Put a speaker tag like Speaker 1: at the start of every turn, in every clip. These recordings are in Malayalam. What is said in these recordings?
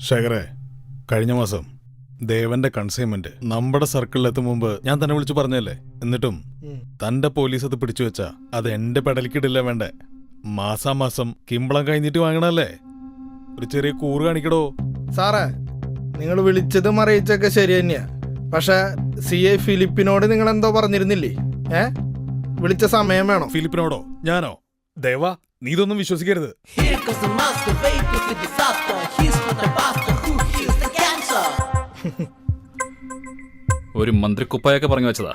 Speaker 1: ശേഖരേ, കഴിഞ്ഞ മാസം ദേവന്റെ കൺസൈൻമെന്റ് നമ്മുടെ സർക്കിളിലെത്തും മുമ്പ് ഞാൻ തന്നെ വിളിച്ചു പറഞ്ഞല്ലേ. എന്നിട്ടും തന്റെ പോലീസ് അത് പിടിച്ചു വെച്ചാ അത് എന്റെ പെടലിക്കിടില്ല വേണ്ടേ. മാസാമാസം കിമ്പളം കഴിഞ്ഞിട്ട് വാങ്ങണല്ലേ. ഒരു ചെറിയ കൂറ് കാണിക്കടോ.
Speaker 2: സാറേ, നിങ്ങൾ വിളിച്ചതും അറിയിച്ചൊക്കെ ശരി തന്നെയാ. പക്ഷെ CI ഫിലിപ്പിനോട് നിങ്ങൾ എന്തോ പറഞ്ഞിരുന്നില്ലേ? വിളിച്ച സമയം വേണം.
Speaker 1: ഫിലിപ്പിനോടോ? ഞാനോ? ദേവ, നീ ഇതൊന്നും വിശ്വസിക്കരുത്.
Speaker 3: ഒരു മന്ത്രിക്കുപ്പായൊക്കെ പറഞ്ഞു വെച്ചതാ.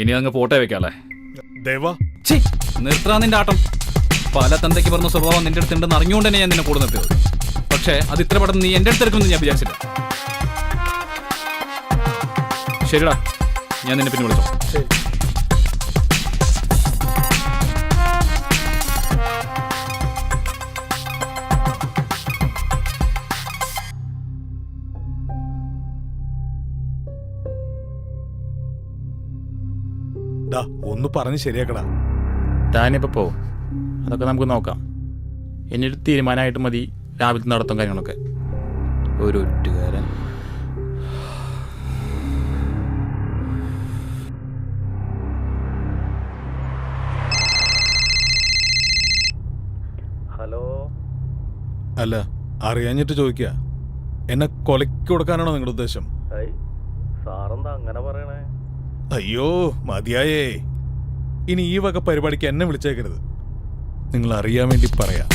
Speaker 3: ഇനി അങ്ങ് പോട്ടെ വെക്കാല്ലേ.
Speaker 1: ദേവ,
Speaker 3: നിർത്താ നിന്റെ ആട്ടം. പല തന്തയ്ക്ക് പറഞ്ഞ സ്വഭാവം നിന്റെ അടുത്ത് ഉണ്ടെന്ന് അറിഞ്ഞുകൊണ്ട് തന്നെ ഞാൻ നിന്നെ കൂടെ നിർത്തിയത്. പക്ഷേ അത് ഇത്ര പെട്ടെന്ന് നീ എന്റെ അടുത്ത് എടുക്കുമെന്ന് ഞാൻ വിചാരിച്ചില്ല. ശരിടാ, ഞാൻ നിന്നെ പിന്നെ വിളിച്ചോ.
Speaker 2: ശരി.
Speaker 1: ഒന്ന് പറഞ്ഞ് ശരിയാക്കടാ.
Speaker 4: താനിപ്പോൾ പോവും, അതൊക്കെ നമുക്ക് നോക്കാം. എന്നൊരു തീരുമാനമായിട്ട് മതി രാവിലത്തെ നടത്തും കാര്യങ്ങളൊക്കെ. ഒരു ഒറ്റുകാരൻ.
Speaker 5: ഹലോ.
Speaker 1: അല്ല, അറിയാഞ്ഞിട്ട് ചോദിക്കുക. എന്നെ കൊലയ്ക്ക് കൊടുക്കാനാണോ നിങ്ങളുടെ ഉദ്ദേശം?
Speaker 5: സാറെന്താ അങ്ങനെ പറയണേ?
Speaker 1: അയ്യോ മതിയായേ. ഇനി ഈ വക പരിപാടിക്ക് എന്നെ വിളിച്ചേക്കരുത്. നിങ്ങൾ അറിയാൻ വേണ്ടി പറയാ,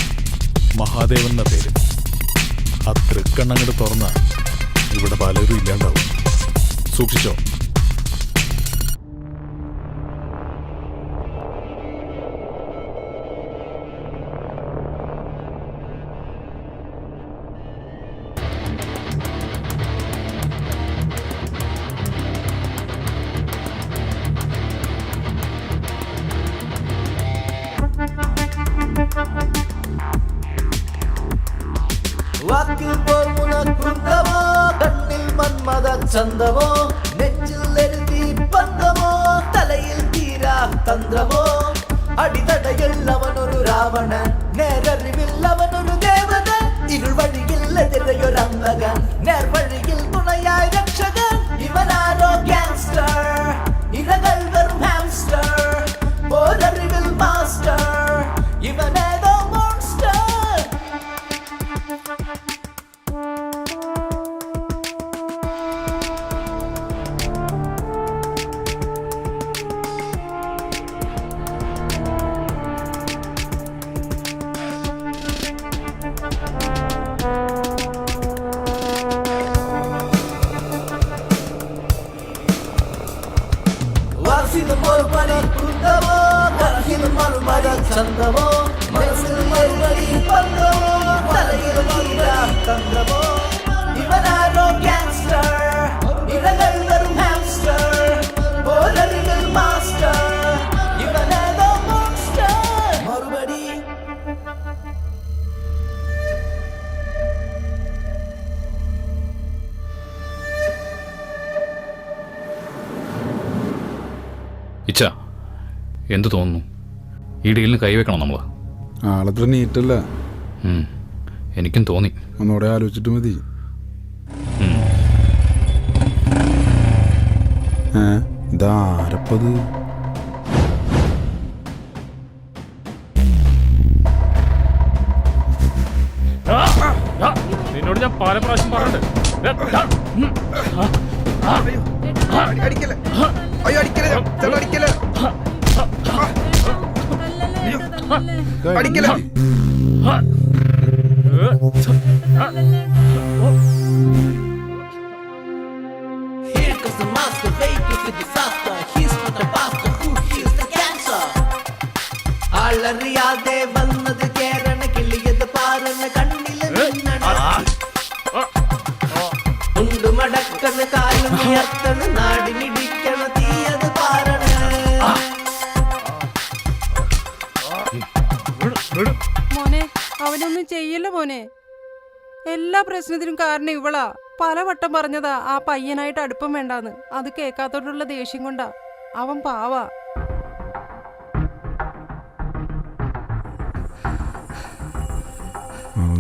Speaker 1: മഹാദേവൻ എന്ന പേര്. ആ തൃക്കണ്ണങ്ങട് തുറന്ന ഇവിടെ പലരും ഇല്ലാണ്ടാവും. സൂക്ഷിച്ചോ.
Speaker 6: വാക്കിൽ പോൽ മുനക്കുന്തമോ, കണ്ണിൽ മന്മത ചന്തമോ, നെഞ്ചിൽ എഴുതി ബന്ധമോ, തലയിൽ തീരാ തന്ത്രമോ. അടിതടയിൽ അവനൊരു രാവണൻ, നേരറിവിൽ അവനൊരു ദേവതൻ. ഇരുൾ വഴിയിൽ എതിരെയൊരന്തകൻ, നേർവഴിയിൽ തുണയായ രക്ഷകൻ. ഇവനാരോ ഗാങ്സ്റ്റർ, ഇരകൾ വെറും ഹാംസ്റ്റർ. പോരറിവിൽ മാസ്റ്റർ, ഇവനേതോ മോൺസ്റ്റർ. വാസിനും ഒരു പണി കുന്തമോ, കർഹിനും മറുപട ചന്തമോ, മനസ്സിൽ മറുപടി ബന്ധമോ, തലയിൽ തീരാ തന്ത്രമോ. ഇവനാരോ ഗാങ്സ്റ്റർ, ഇരകൾ വെറും ഹാംസ്റ്റർ. പോരറിവിൽ മാസ്റ്റർ, ഇവനേതോ മോൺസ്റ്റർ. മറുപടി
Speaker 3: ഇച്ച, എന്തു തോന്നുന്നു? ഈ ഡീലിന് കൈവെക്കണം നമ്മൾ.
Speaker 7: ആളത്ര നീറ്റല്ല.
Speaker 3: എനിക്കും തോന്നി.
Speaker 7: ഒന്നുകൂടെ ആലോചിച്ചിട്ട് മതി. ഇതാരപ്പത്?
Speaker 3: നിന്നോട് ഞാൻ പല പ്രാവശ്യം പറഞ്ഞിട്ടുണ്ട്.
Speaker 2: അടിക്കല്ലേ, അയ്യോ അടിക്കല്ലേ, അടിക്കല്ലേ, അടിക്കല്ലേ.
Speaker 6: Here comes the master, wait with the disaster. He's not the bastard, who heals the cancer. ആളറിയാതെ വന്നത് കേരണ, കിളിയത് പാരണ, കണ്ണില് മിന്നണ. ഉണ്ടുമടക്കണ, കാലും ഉയർത്തണ, നാടിനിടിക്കണ, തീയത് പാരണ.
Speaker 8: മോനെ, അവനൊന്നും ചെയ്യില്ല മോനെ. എല്ലാ പ്രശ്നത്തിനും കാരണം ഇവളാ. പലവട്ടം പറഞ്ഞതാ ആ പയ്യനായിട്ട് അടുപ്പം വേണ്ടാന്ന്. അത് കേൾക്കാത്തോട്ടുള്ള ദേഷ്യം കൊണ്ടാ. അവൻ പാവാ.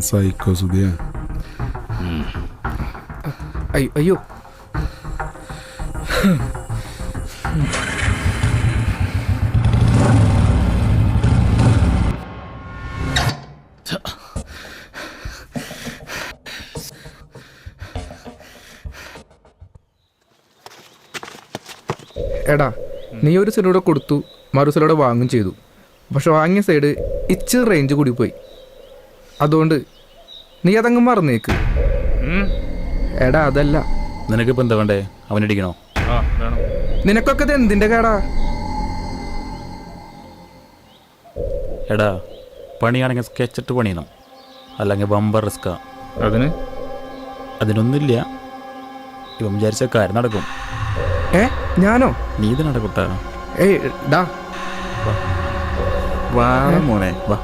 Speaker 7: സൈക്കോ സുധിയ.
Speaker 9: അയ്യോ എടാ നീ ഒരു സൈഡൂടെ കൊടുത്തു മറു സൈഡൂടെ വാങ്ങും ചെയ്തു. പക്ഷെ വാങ്ങിയ സൈഡ് ഇച്ചിരി റേഞ്ച് കൂടി പോയി. അതുകൊണ്ട് നീ അതങ്ങ് മറന്നേക്ക്. എടാ അതല്ല,
Speaker 4: നിനക്കിപ്പോൾ എന്താ വേണ്ടേ? അവനടിക്കണോ?
Speaker 9: നിനക്കൊക്കെ ഇത് എന്തിന്റെ കേടാ?
Speaker 4: എടാ പണിയാണെങ്കിൽ സ്കെച്ചിട്ട് പണിയണം, അല്ലെങ്കിൽ ബമ്പർ റിസ്കാ. അതിനൊന്നുമില്ല, ഇവൻ വിചാരിച്ച കാര്യം നടക്കും.
Speaker 9: ഞാനോ?
Speaker 4: നീ ഇത് നടക്കൂട്ടാ.
Speaker 9: ഏയ് ഡാ
Speaker 4: വാ മോനെ വാ.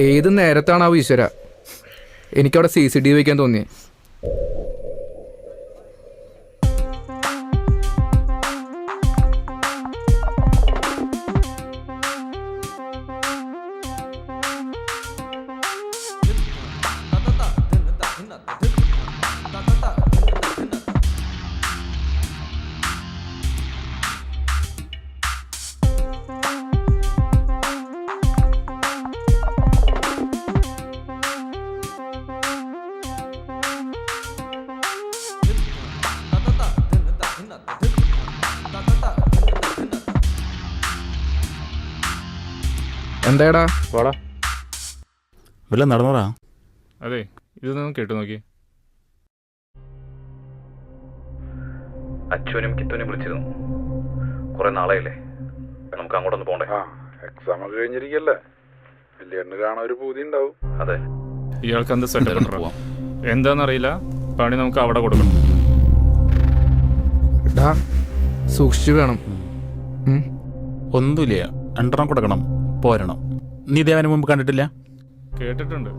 Speaker 9: ഏത് നേരത്താണാവോ ഈശ്വര എനിക്കവിടെ CCTV വയ്ക്കാൻ തോന്നിയേ. എന്താടാ?
Speaker 4: വാടാ, വല്ല നടന്നോടാ.
Speaker 10: അതെ, ഇതൊന്നും കേട്ടു നോക്കി.
Speaker 3: അച്ഛനും കിത്തുനും വിളിച്ചിരുന്നു. കുറെ നാളെയല്ലേ, നമുക്ക് അങ്ങോട്ടൊന്ന് പോണ്ടേ?
Speaker 7: എക്സാം ഒക്കെ കഴിഞ്ഞിരിക്കല്ലേ, വലിയ കാണാൻ ഒരു പൂതി ഉണ്ടാവും.
Speaker 3: അതെ,
Speaker 10: ഇയാൾക്ക് എന്ത് സെറ്റ് എന്താന്നറിയില്ല, പണി നമുക്ക് അവിടെ കൊടുക്കണം.
Speaker 9: ഡാ സൂക്ഷിച്ചു വേണം.
Speaker 4: ഒന്നുമില്ല, 2 കൊടുക്കണം, പോരണം. നീ ദേവന് മുമ്പ് കണ്ടിട്ടില്ല?
Speaker 10: കേട്ടിട്ടുണ്ട്,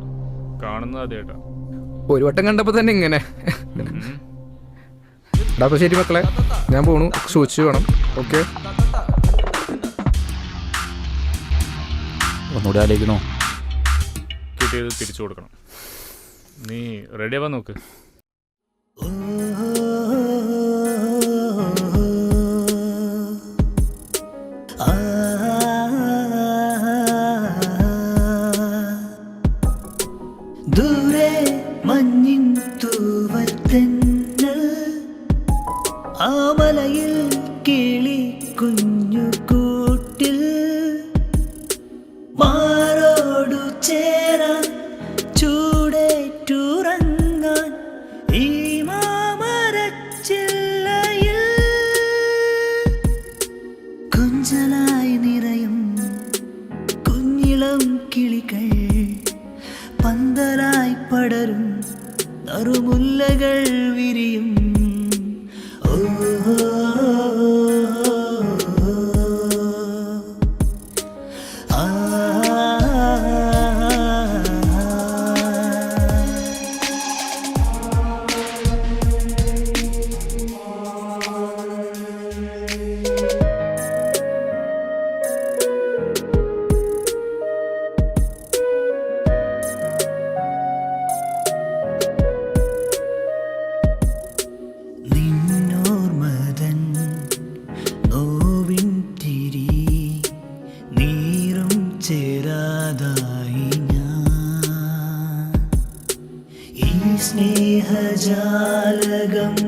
Speaker 10: കാണുന്നത് അതേട്ടാ.
Speaker 9: ഒരു വട്ടം കണ്ടപ്പോ തന്നെ ഇങ്ങനെ. ഡാ അപ്പൊ ശരി മക്കളെ, ഞാൻ പോണു, സൂക്ഷിച്ചു വേണം. ഓക്കെ,
Speaker 4: ഒന്നുകൂടി ആലോചിക്കണോ?
Speaker 10: കിട്ടിയത് തിരിച്ചു കൊടുക്കണം. നീ റെഡിയാവാൻ നോക്ക്.
Speaker 6: ദൂരെ മഞ്ഞിൻ തൂവത്തെന്നൽ, ആ മലയിൽ കിളി കുഞ്ഞു കൂട്ടിൽ മാറോടു ചേരാൻ ചൂടേറ്റുറങ്ങാൻ ഈ മാമരച്ചില്ലയിൽ കുഞ്ചലായി നിറയും കുഞ്ഞിളം കിളികൾ, പന്തലായി പടരും നറുമുല്ലകൾ വിരിയും. നിന്നോർമതൻ നോവിൻ തിരി നീറും ചേരാതായി ഞാൻ, ഈ സ്നേഹജാലകം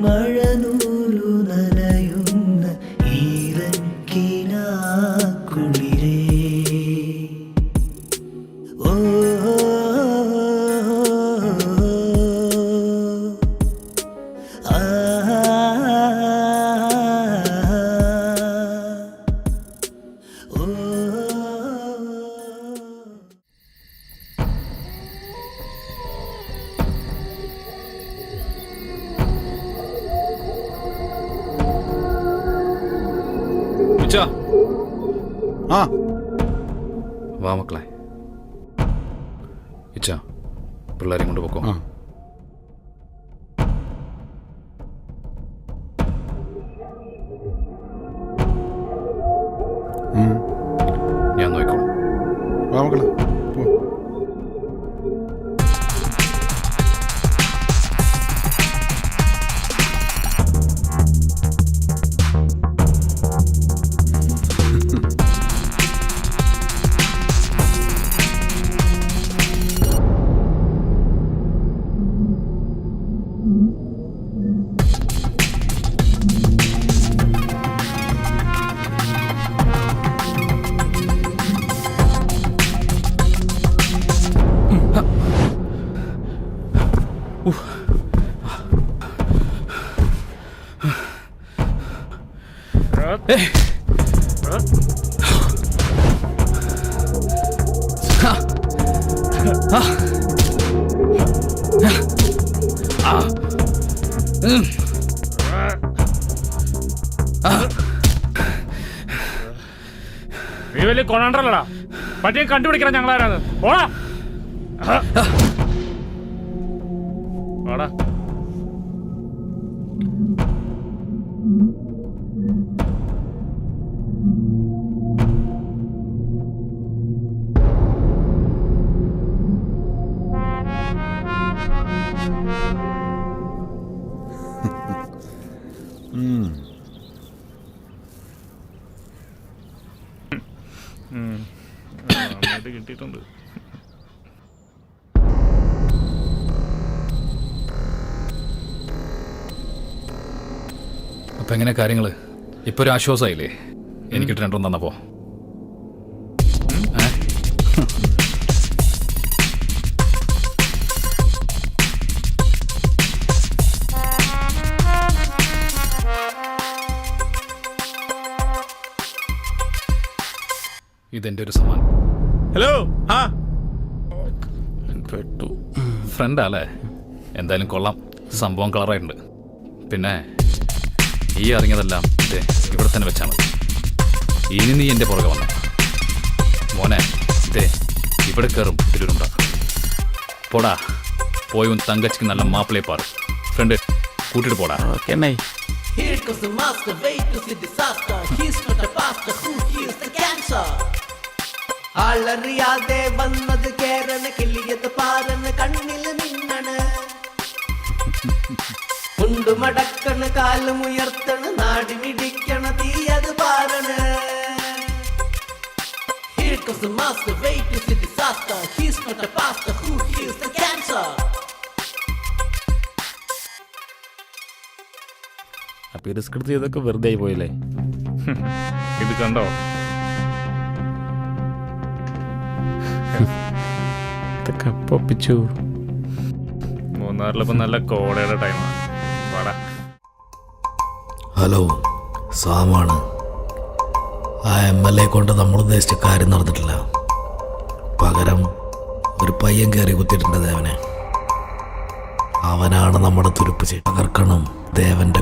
Speaker 6: മഴനൂലു നനയുന്ന ഈരൻകിനാക്കുളിരേ. ഓ
Speaker 3: വാ മക്കളെ. ഇച്ച പിള്ളേരെയും കൊണ്ട് പോക്കോ.
Speaker 10: നീ വലിയ കൊണാണ്ടല്ലടാ, പറ്റിയെ കണ്ടുപിടിക്കണം ഞങ്ങളാരാന്ന്. ഓടാ ഓടാ. നന്നായിട്ട് കിട്ടിയിട്ടുണ്ട്.
Speaker 3: അപ്പൊ എങ്ങനെ കാര്യങ്ങള്? ഇപ്പൊ ഒരു ആശ്വാസമായില്ലേ എനിക്കിട്ട് രണ്ടും തന്നപ്പോ? ഇതെന്റെ ഒരു സമ്മാനം.
Speaker 4: ഹലോ. ആ പെട്ടു.
Speaker 3: ഫ്രണ്ടാ അല്ലേ? എന്തായാലും കൊള്ളാം, സംഭവം കളറായിട്ടുണ്ട്. പിന്നെ ഈ അറിഞ്ഞതെല്ലാം ഇതേ ഇവിടെ തന്നെ വെച്ചാൽ മതി. ഇനി നീ എൻ്റെ പുറകെ വന്നേ മോനെ. ഇതേ ഇവിടെ കയറും ഇതിലുണ്ട. പോടാ, പോയി ഒന്ന് തങ്കച്ചിക്ക് നല്ല മാപ്പിളയെ പാറ്. ഫ്രണ്ട് കൂട്ടിട്ട് പോടാ.
Speaker 4: Okay അണ്ണേ.
Speaker 6: Here comes the master, wait to see disaster. He's not a pastor, who heals the cancer. ആളറിയാതെ വന്നത് കേരള കിളിയത് പാറന് കണ്ണില് മിന്നണ്. മുണ്ടു മടക്കണ് കാലും ഉയർത്തണ് നാടി മിടിക്കണ തീയത് പാറണ്. Here comes the master, wait to see disaster. He's not a pastor, who heals the cancer.
Speaker 4: അപ്പൊ റിസ്ക് എടുത്ത് ചെയ്തൊക്കെ വെറുതെ ആയി പോയില്ലേ?
Speaker 10: ഇത് കണ്ടോ?
Speaker 4: ഇതൊക്കെ അപ്പൊ ഒപ്പിച്ചു.
Speaker 10: മൂന്നാറിലിപ്പോ നല്ല കോടയുടെ ടൈമാണ്. വാടാ.
Speaker 5: ഹലോ, സാമാണ്. ആ MLA കൊണ്ട് നമ്മൾ ഉദ്ദേശിച്ച കാര്യം നടന്നിട്ടില്ല. പകരം ഒരു പയ്യൻ കയറി കുത്തിയിട്ടുണ്ട് ദേവനെ. അവനാണ് നമ്മുടെ തുരുപ്പ് തകർക്കണം ദേവന്റെ